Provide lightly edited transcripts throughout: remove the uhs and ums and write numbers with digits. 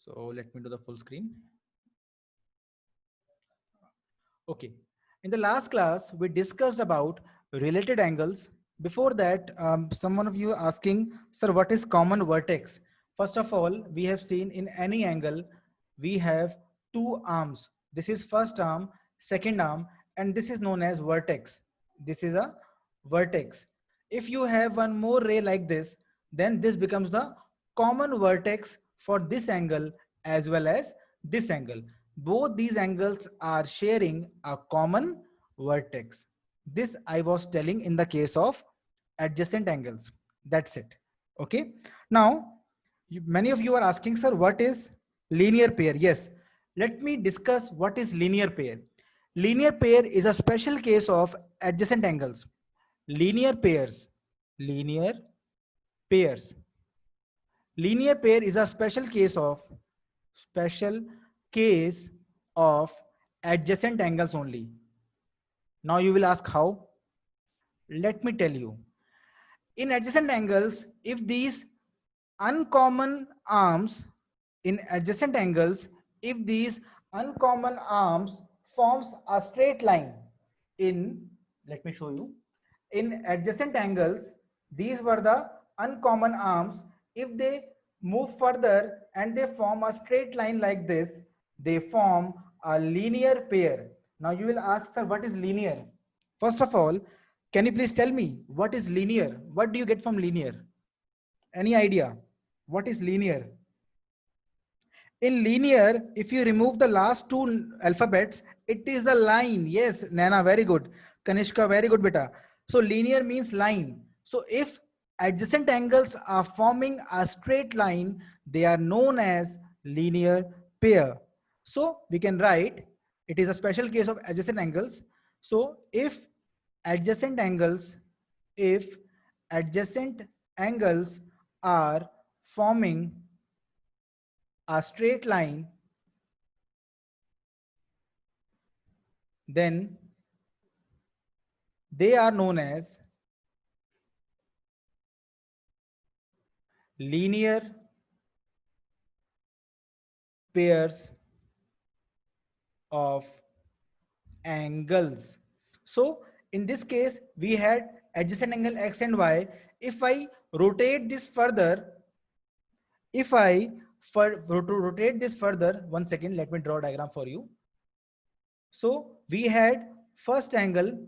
So let me do the full screen. Okay. In the last class, we discussed about related angles. Before that, someone of you asking, sir, what is common vertex? First of all, we have seen in any angle, we have two arms. This is first arm, second arm, and this is known as vertex. This is a vertex. If you have one more ray like this, then this becomes the common vertex for this angle as well as this angle. Both these angles are sharing a common vertex. This I was telling in the case of adjacent angles. That's it. Okay. Now, many of you are asking, sir, what is linear pair? Yes. Let me discuss what is linear pair. Linear pair is a special case of adjacent angles. Linear pairs. Linear pairs. Linear pair is a special case of adjacent angles only. Now you will ask how? Let me tell you. In adjacent angles, if these uncommon arms in adjacent angles, if these uncommon arms forms a straight line in, let me show you, in adjacent angles, these were the uncommon arms. If they move further and they form a straight line like this, they form a linear pair. Now you will ask, sir, what is linear? First of all, can you please tell me what is linear? What do you get from linear? Any idea? What is linear? In linear, if you remove the last two alphabets, it is the line. Yes, Nana, very good. Kanishka, very good, beta. So linear means line. So if adjacent angles are forming a straight line, they are known as linear pair. So we can write, it is a special case of adjacent angles. So if adjacent angles, if adjacent angles are forming a straight line, then they are known as linear pairs of angles. So in this case, we had adjacent angle x and y. If I rotate this further, if I rotate this further, 1 second, let me draw a diagram for you. So we had first angle,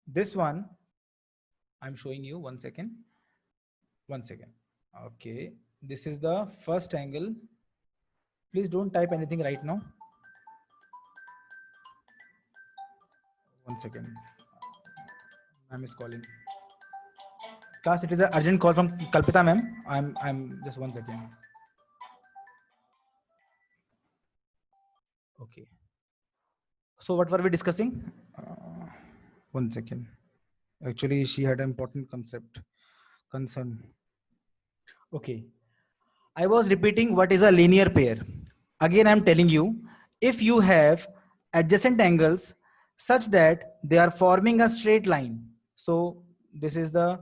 this one, I'm showing you 1 second. 1 second. Okay, this is the first angle. Please don't type anything right now. 1 second. Ma'am is calling. Class, it is an urgent call from Kalpita ma'am. I'm just 1 second. Okay. So what were we discussing? 1 second. Actually, she had an important concern. Okay. I was repeating what is a linear pair. Again, I'm telling you, if you have adjacent angles such that they are forming a straight line. So this is the,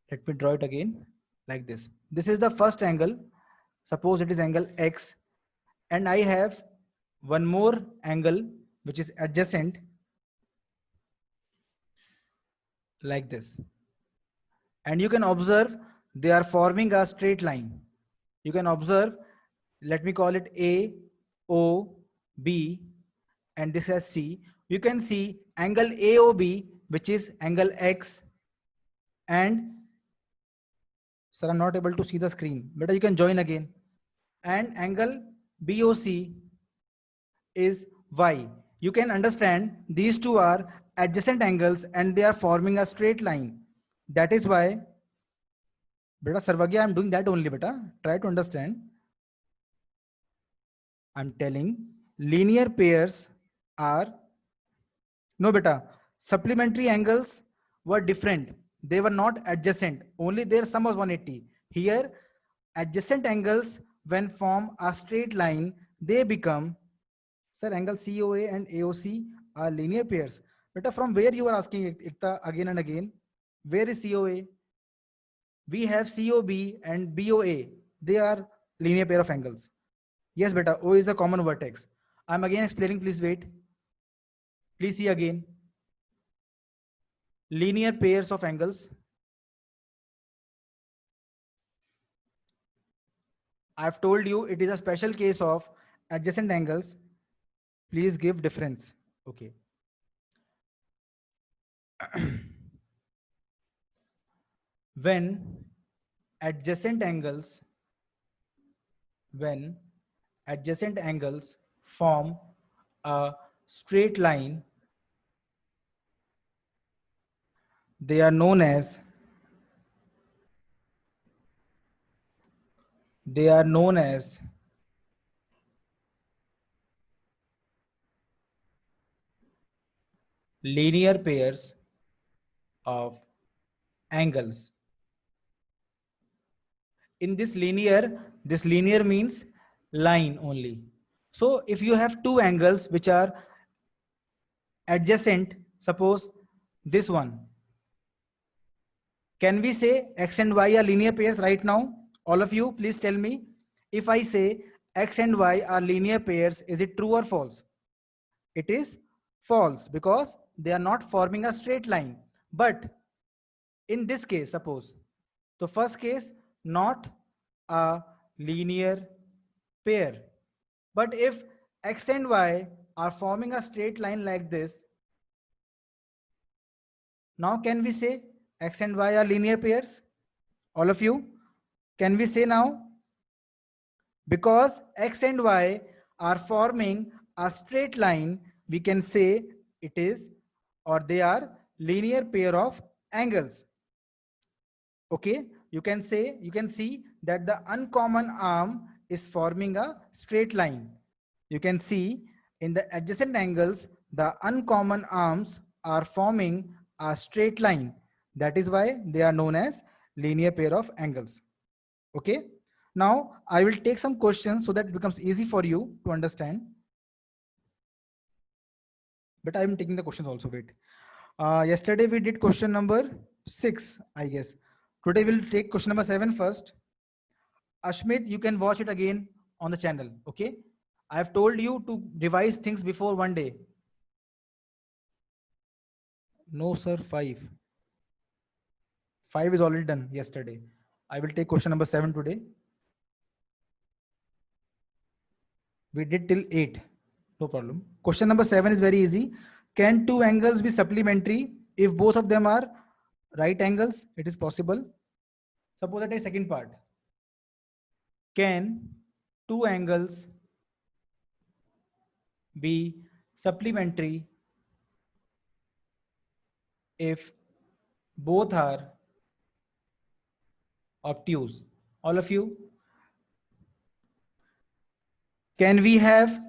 let me draw it again like this. This is the first angle. Suppose it is angle X, and I have one more angle which is adjacent like this. And you can observe they are forming a straight line. You can observe, let me call it A, O, B, and this as C. You can see angle AOB, which is angle X, and sir, I'm not able to see the screen, but you can join again. And angle BOC is Y. You can understand these two are adjacent angles and they are forming a straight line. That is why, beta Sarvagya, I'm doing that only, beta. Try to understand. I'm telling linear pairs are, no beta, supplementary angles were different. They were not adjacent. Only their sum was 180. Here, adjacent angles when form a straight line, they become, sir, angle COA and AOC are linear pairs. But from where you are asking Ikta again and again? Where is COA? We have COB and BOA. They are linear pair of angles. Yes, beta, O is a common vertex. I'm again explaining, please wait. Please see again. Linear pairs of angles. I've told you it is a special case of adjacent angles. Please give difference. Okay. When adjacent angles, when adjacent angles form a straight line, they are known as linear pairs of angles. In this linear means line only. So if you have two angles which are adjacent, suppose this one, can we say x and y are linear pairs right now? All of you, please tell me. If I say x and y are linear pairs, is it true or false? It is false because they are not forming a straight line. But in this case, suppose, the first case, not a linear pair. But if x and y are forming a straight line like this, now can we say x and y are linear pairs? All of you, can we say now? Because x and y are forming a straight line, we can say it is, or they are linear pair of angles. Okay, you can see that the uncommon arm is forming a straight line. You can see in the adjacent angles, the uncommon arms are forming a straight line. That is why they are known as linear pair of angles. Okay. Now I will take some questions so that it becomes easy for you to understand. But I am taking the questions also. Wait. Yesterday we did question number 6, I guess. Today we'll take question number 7 first. Ashmit, you can watch it again on the channel. Okay. I have told you to revise things before one day. No, sir. 5. 5 is already done yesterday. I will take question number 7 today. We did till 8. No problem. Question number 7 is very easy. Can two angles be supplementary if both of them are right angles? It is possible. Suppose I take second part. Can two angles be supplementary if both are obtuse? All of you, can we have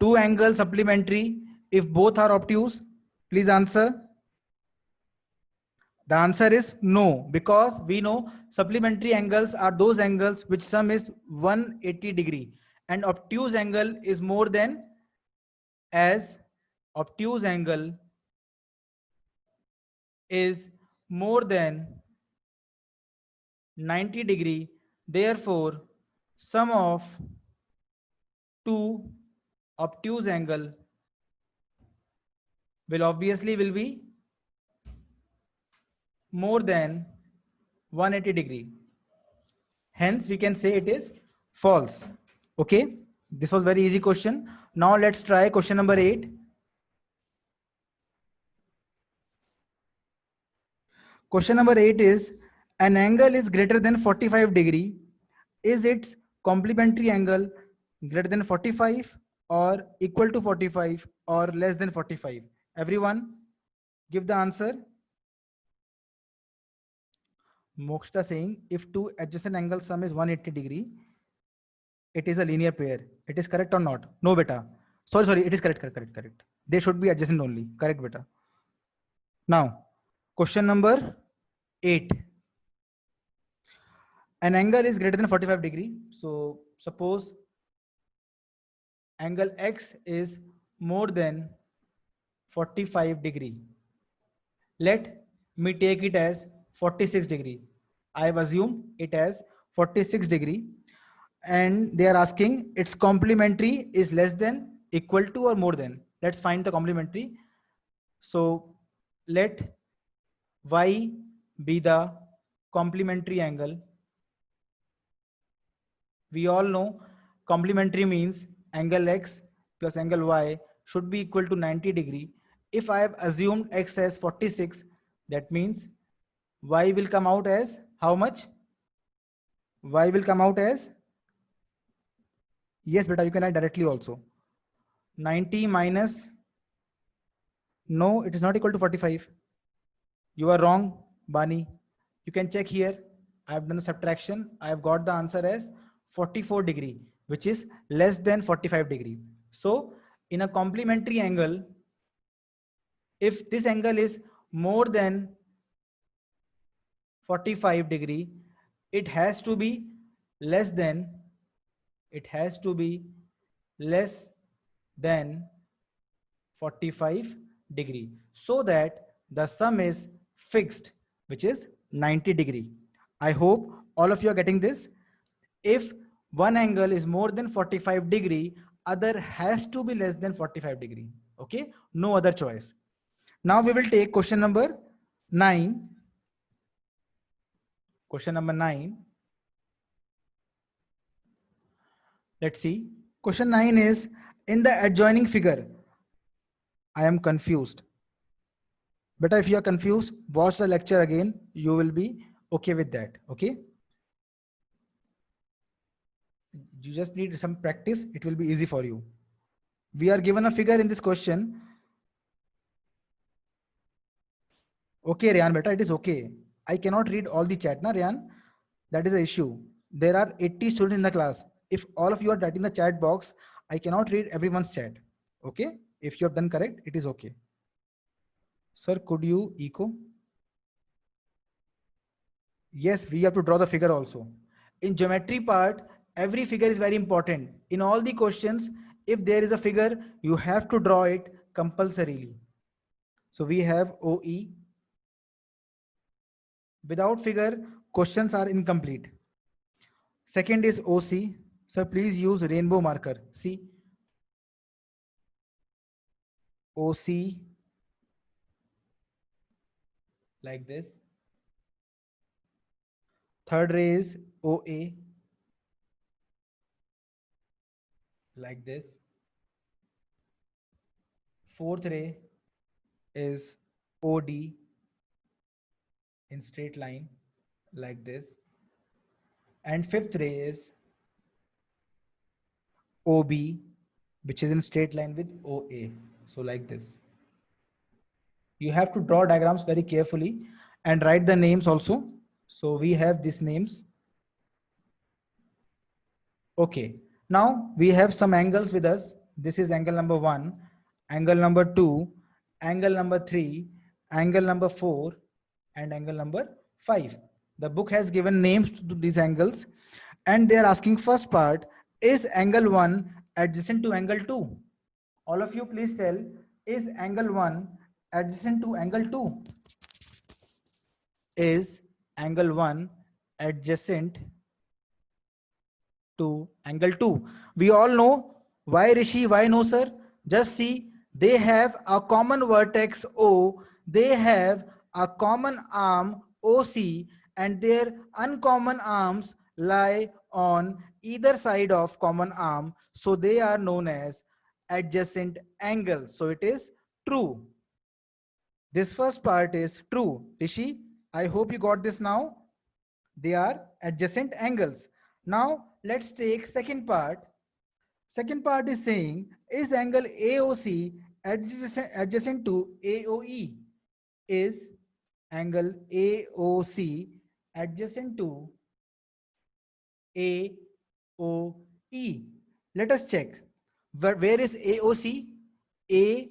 two angles supplementary if both are obtuse? Please answer. The answer is no, because we know supplementary angles are those angles which sum is 180 degree, and obtuse angle is more than, as obtuse angle is more than 90 degree. Therefore, sum of two obtuse angle will be more than 180 degree. Hence, we can say it is false. Okay. This was very easy question. Now let's try question number 8. Question number 8 is, an angle is greater than 45 degree. Is its complementary angle greater than 45 or equal to 45 or less than 45? Everyone give the answer. Mokshita saying if two adjacent angles sum is 180 degree, it is a linear pair. It is correct or not? No, beta. Sorry. It is correct. They should be adjacent only. Correct, beta. Now, question number 8. An angle is greater than 45 degree. So suppose angle X is more than 45 degree. Let me take it as 46 degree. I have assumed it as 46 degree. and they are asking its complementary is less than, equal to, or more than. Let's find the complementary. So let y be the complementary angle. We all know complementary means angle x plus angle y should be equal to 90 degree. If I have assumed x as 46, that means y will come out as how much? Y will come out as, yes beta, you can add directly also. 90 minus, no, it is not equal to 45. You are wrong, Bani. You can check here. I have done a subtraction. I have got the answer as 44 degree, which is less than 45 degree. So in a complementary angle, if this angle is more than 45 degree, it has to be less than, it has to be less than 45 degree, so that the sum is fixed, which is 90 degree. I hope all of you are getting this. If one angle is more than 45 degree, other has to be less than 45 degree. Okay, no other choice. Now we will take question number 9. Question number 9. Let's see. Question 9 is, in the adjoining figure, I am confused. But if you are confused, watch the lecture again. You will be okay with that. Okay. You just need some practice. It will be easy for you. We are given a figure in this question. Okay, Ryan, beta, it is okay. I cannot read all the chat, na, Ryan? That is the issue. There are 80 students in the class. If all of you are writing the chat box, I cannot read everyone's chat. Okay. If you have done correct, it is okay. Sir, could you echo? Yes, we have to draw the figure also. In geometry part, every figure is very important. In all the questions, if there is a figure, you have to draw it compulsorily. So we have OE. Without figure, questions are incomplete. Second is OC. Sir, please use rainbow marker. See, OC like this. Third ray is OA like this. Fourth ray is OD in straight line like this. And fifth ray is OB, which is in straight line with OA. So like this. You have to draw diagrams very carefully and write the names also. So we have these names. Okay. Now we have some angles with us. This is angle number 1, angle number 2, angle number 3, angle number 4, and angle number 5. The book has given names to these angles, and they are asking first part, is angle 1 adjacent to angle 2? All of you please tell, is angle 1 adjacent to angle 2? Is angle 1 adjacent to angle 2? We all know. Why, Rishi? Why no, sir? Just see, they have a common vertex O, they have a common arm OC, and their uncommon arms lie on either side of common arm. So they are known as adjacent angles. So it is true. This first part is true. Rishi, I hope you got this now. They are adjacent angles. Now let's take second part. Second part is saying, is angle AOC adjacent to AOE? Is angle AOC adjacent to AOE? Let us check. Where is AOC? AOC,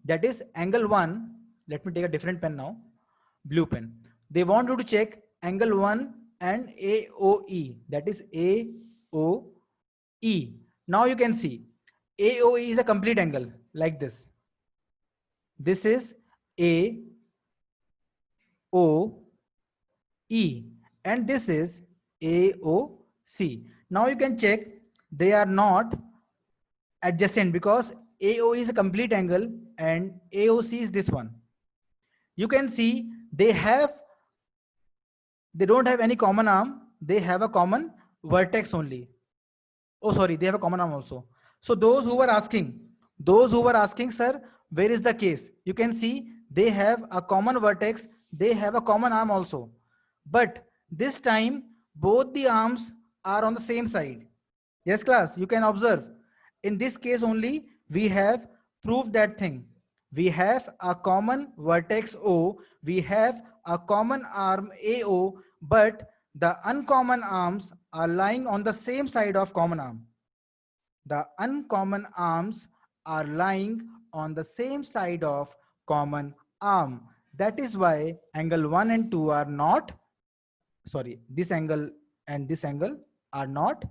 that is angle 1. Let me take a different pen now, blue pen. They want you to check angle 1 and AOE, that is AOE. Now you can see AOE is a complete angle like this. This is AOE, and this is AOC. Now you can check they are not adjacent because AO is a complete angle and AOC is this one. You can see they don't have any common arm. They have a common vertex only. Oh, sorry, they have a common arm also. So those who were asking, sir, where is the case? You can see they have a common vertex. They have a common arm also. But this time, both the arms are on the same side. Yes, class, you can observe. In this case only, we have proved that thing. We have a common vertex O, we have a common arm AO, but the uncommon arms are lying on the same side of common arm. The uncommon arms are lying on the same side of common arm. That is why angle 1 and 2 are not, sorry, this angle and this angle are not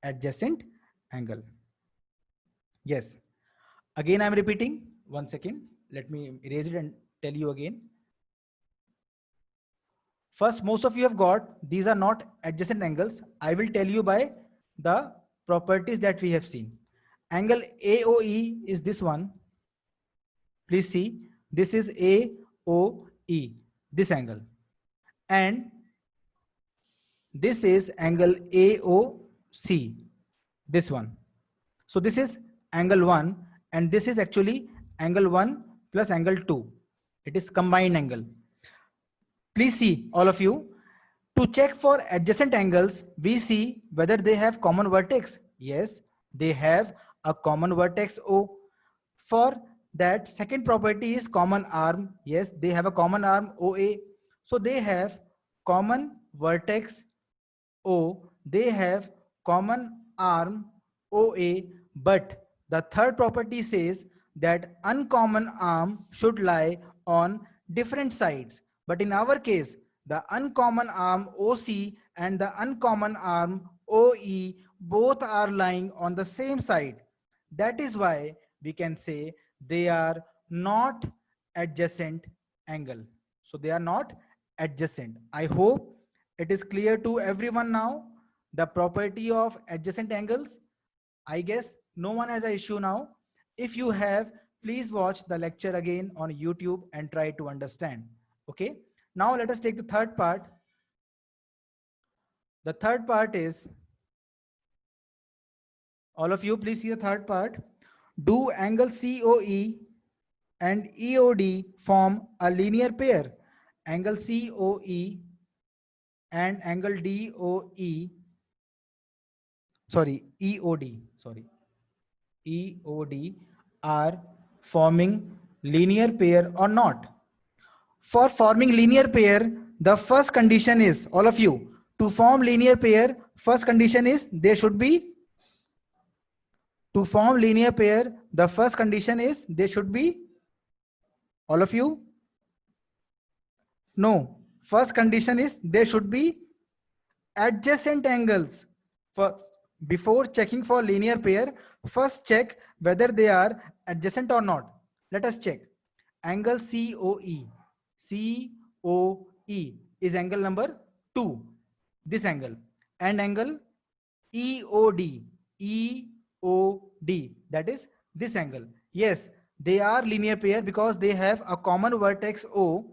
adjacent angle. Yes. Again, I'm repeating. 1 second. Let me erase it and tell you again. First, most of you have got, these are not adjacent angles. I will tell you by the properties that we have seen. Angle AOE is this one. Please see, this is AOE, this angle. And this is angle AOC, this one. So this is angle 1 and this is actually angle 1 plus angle 2. It is combined angle. Please see, all of you, to check for adjacent angles, we see whether they have common vertex. Yes, they have a common vertex O. For that, second property is common arm. Yes, they have a common arm OA. So they have common vertex O. They have common arm OA. But the third property says that uncommon arm should lie on different sides. But in our case, the uncommon arm OC and the uncommon arm OE both are lying on the same side. That is why we can say they are not adjacent angle. So they are not adjacent. I hope it is clear to everyone now, the property of adjacent angles. I guess no one has an issue now. If you have, please watch the lecture again on YouTube and try to understand. Okay. Now let us take the third part. The third part is, all of you please see the third part. Do angle COE and EOD form a linear pair? Angle COE and angle EOD, EOD are forming linear pair or not? For forming linear pair, the first condition is, all of you, to form linear pair, first condition is they should be, to form linear pair, the first condition is they should be, all of you? No, first condition is they should be adjacent angles. For before checking for linear pair, first check whether they are adjacent or not. Let us check. Angle COE. COE is angle number 2. This angle. And angle EOD. EOD. That is this angle. Yes, they are linear pair because they have a common vertex O.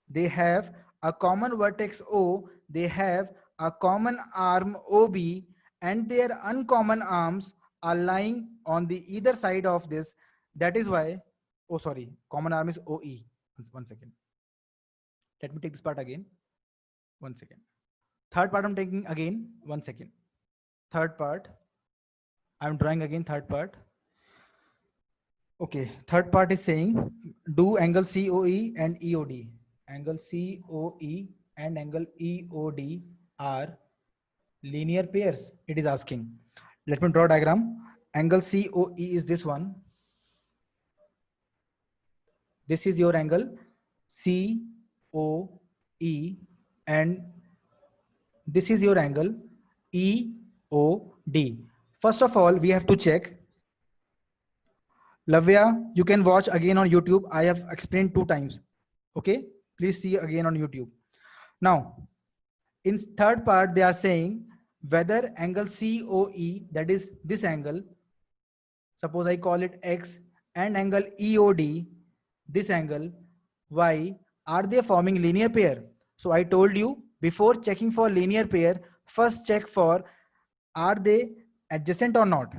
They have a common vertex O. They have a common arm OB, and their uncommon arms are lying on the either side of this. That is why, oh sorry, common arm is OE. 1 second. Let me take this part again. 1 second. Third part I'm taking again. 1 second. Third part. I'm drawing again third part. Okay. Third part is saying do angle COE and EOD. Angle COE and angle EOD are linear pairs. It is asking. Let me draw a diagram. Angle COE is this one. This is your angle COE and this is your angle EOD. First of all, we have to check. Lavya, you can watch again on YouTube. I have explained 2 times. Okay, please see again on YouTube. Now, In third part, they are saying whether angle COE, that is this angle, suppose I call it X, and angle EOD, this angle Y, are they forming linear pair? So I told you, before checking for linear pair, first check for are they adjacent or not.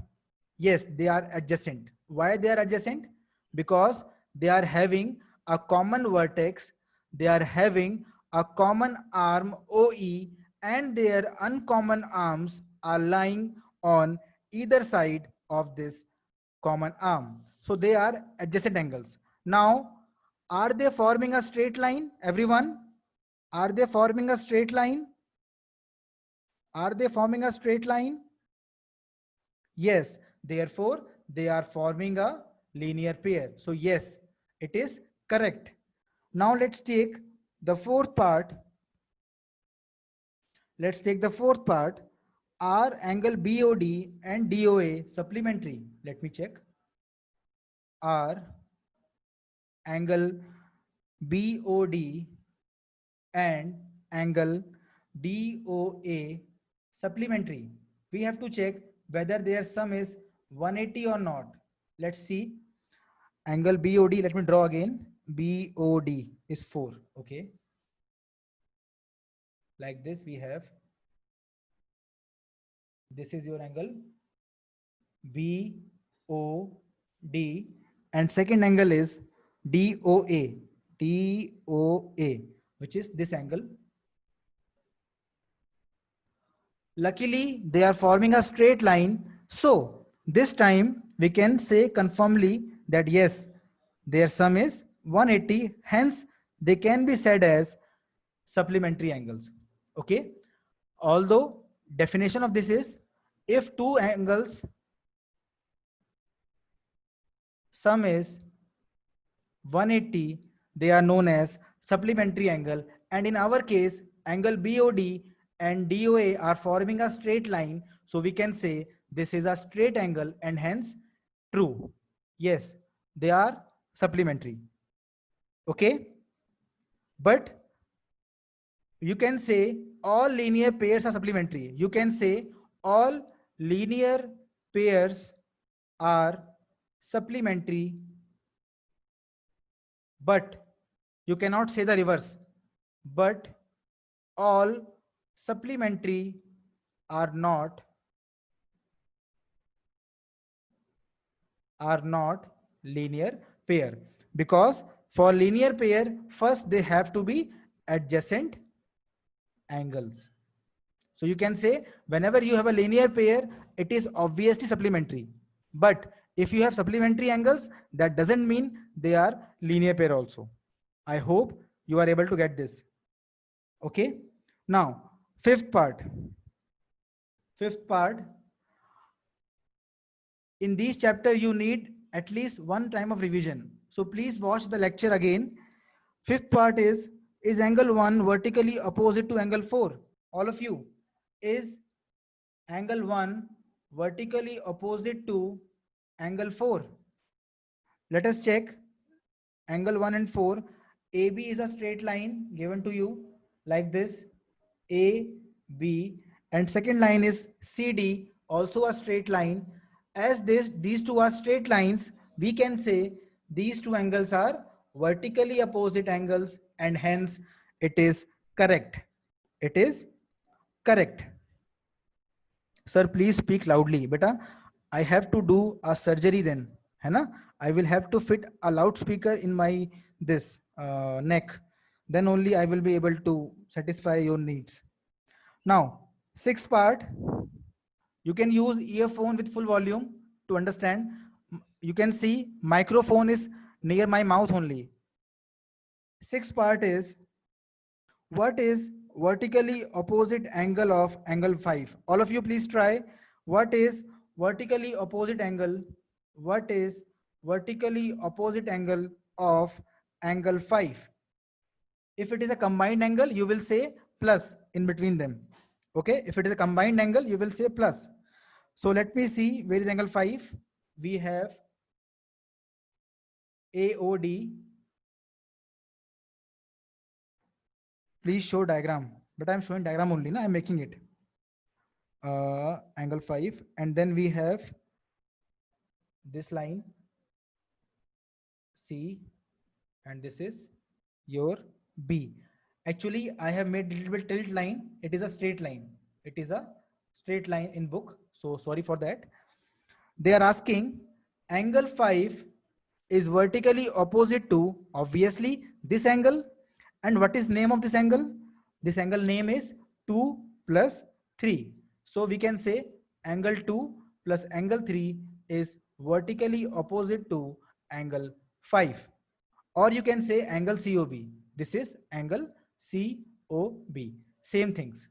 Yes, they are adjacent. Why they are adjacent? Because they are having a common vertex, they are having a common arm OE, and their uncommon arms are lying on either side of this common arm. So they are adjacent angles. Now, are they forming a straight line, everyone? Are they forming a straight line? Are they forming a straight line? Yes, therefore they are forming a linear pair. So yes, it is correct. Now let's take the fourth part. Let's take the fourth part. Are angle BOD and DOA supplementary? Let me check. Are angle BOD and angle DOA supplementary? We have to check whether their sum is 180 or not. Let's see. Angle BOD, let me draw again. BOD is 4. Okay. Like this, we have, this is your angle BOD, and second angle is DOA, DOA, which is this angle. Luckily, they are forming a straight line. So this time we can say confirmly that yes, their sum is 180. Hence, they can be said as supplementary angles. Okay. Although definition of this is, if two angles sum is 180, they are known as supplementary angle. And in our case, angle BOD and DOA are forming a straight line. So we can say this is a straight angle and hence true. Yes, they are supplementary. Okay. But you can say all linear pairs are supplementary. You can say all linear pairs are supplementary, but you cannot say the reverse. But all supplementary are not linear pair, because for linear pair first they have to be adjacent angles. So you can say whenever you have a linear pair, it is obviously supplementary. But if you have supplementary angles, that doesn't mean they are linear pair also. I hope you are able to get this. Okay. Now, fifth part. Fifth part. In this chapter, you need at least one time of revision. So please watch the lecture again. Fifth part is angle 1 vertically opposite to angle 4? All of you, is angle 1 vertically opposite to angle 4? Let us check. Angle 1 and 4. AB is a straight line given to you like this. AB, and second line is CD, also a straight line. As these two are straight lines, we can say these two angles are vertically opposite angles, and hence it is correct. It is correct. Sir, please speak loudly. Beta, I have to do a surgery then. है ना? I will have to fit a loudspeaker in my this neck. Then only I will be able to satisfy your needs. Now, sixth part, you can use earphone with full volume to understand. You can see microphone is near my mouth only. Sixth part is, what is vertically opposite angle of angle 5? All of you please try. What is vertically opposite angle? What is vertically opposite angle of angle 5? If it is a combined angle, you will say plus in between them. Okay, if it is a combined angle, you will say plus. So let me see, where is angle 5? We have AOD. Please show diagram. but I'm showing diagram only. I'm making it. Angle 5, and then we have this line C, and this is your B. Actually, I have made little bit tilt line. It is a straight line. It is a straight line in book. So sorry for that. They are asking angle 5 is vertically opposite to obviously this angle. And what is name of this angle? This angle name is 2 plus 3. So we can say angle 2 plus angle 3 is vertically opposite to angle 5. Or you can say angle COB. This is angle COB. Same things.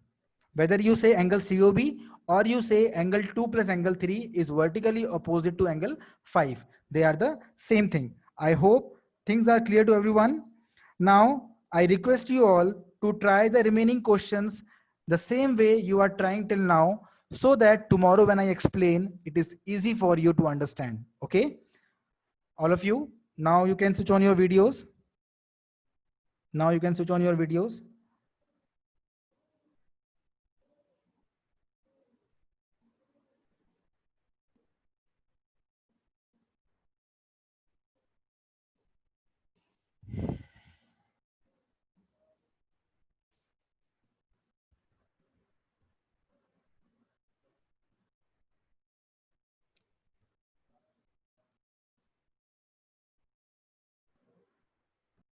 Whether you say angle COB or you say angle 2 plus angle 3 is vertically opposite to angle 5. They are the same thing. I hope things are clear to everyone. Now, I request you all to try the remaining questions the same way you are trying till now, so that tomorrow when I explain, it is easy for you to understand. Okay? All of you, now you can switch on your videos. Now you can switch on your videos.